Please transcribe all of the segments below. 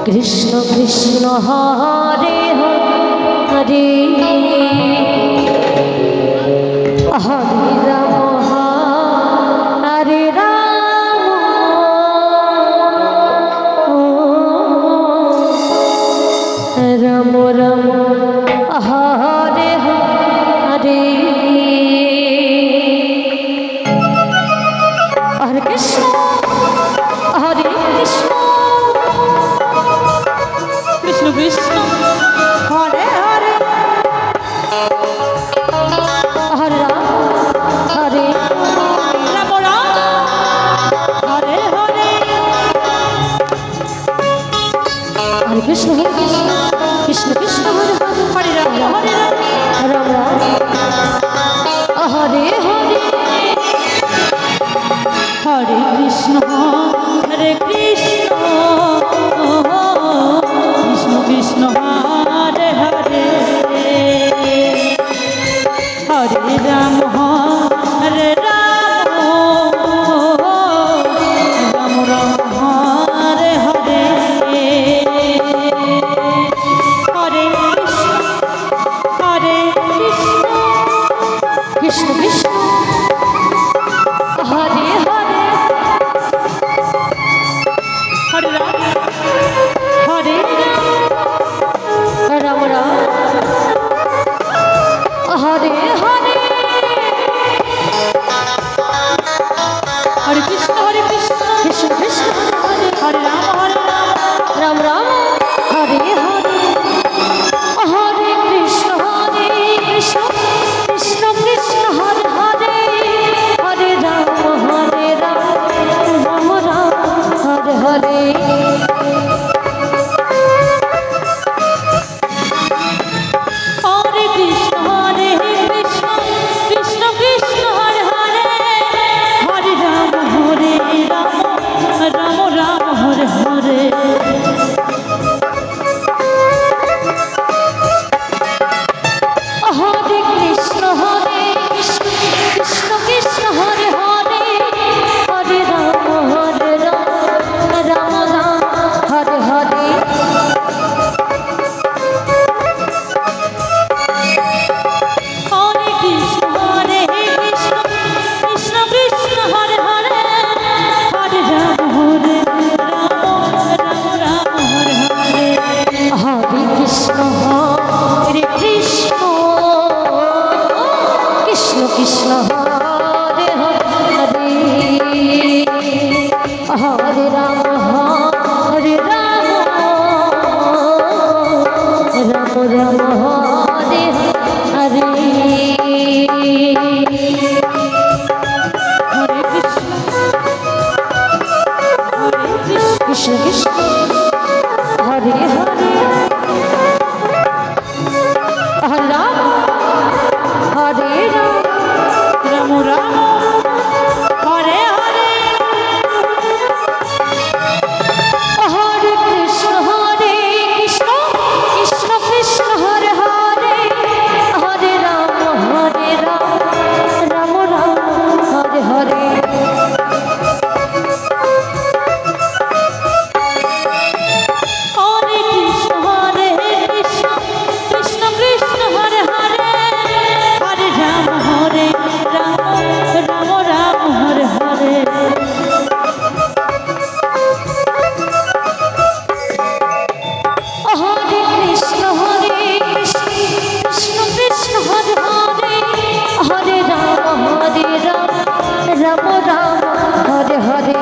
Krishna Krishna Hare Hare Hare Ram Hare Ram Ram Ram Hare Hare Hare Krishna Hare Krishna Krishna Krishna Hare Hare Hare Ram Hare Ram Ram Hare Hare Hare Krishna Krishna Krishna Hare Hare Ram Hare Ram Ram Ram Hare Hare Hare Krishna Hare Krishna Krishna Krishna Hare Hare Hare Ram Hare Ram Ram Ram Hare Hare Hare Krishna Krishna Krishna Hare Hare Hare Ram Hare Ram Ram Hare Hare Hare Krishna Krishna Krishna Hare Hare Ram Ram Ram Hare Hare Hare Krishna Krishna Krishna Hare Hare Hare Ram Ram Ram Hare Hare Krishna Hare Hare Hare Ram Hare Ram Ram Ram Hare Hare Hare Krishna Krishna Hare Hare Hare Ram Hare Ram Ram Ram Hare Hare Hare Krishna Krishna Krishna Hare Hare Hare Ram Ram Ram Hare Hare Ram Ram Hare Hare Hare Krishna Krishna Krishna Hare Hare Hare Ram Ram Ram Hare Hare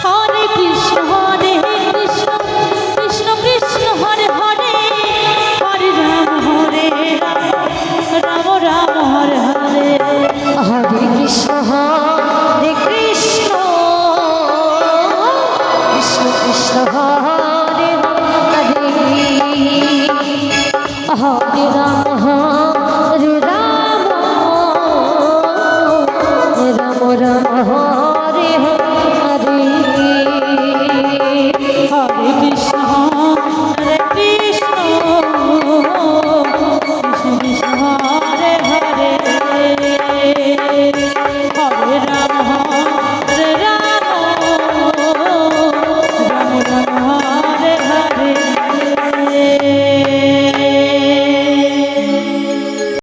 Hare Krishna Krishna Krishna Hare Hare Hare Ram Ram Ram Hare Hare Hare Krishna Krishna Krishna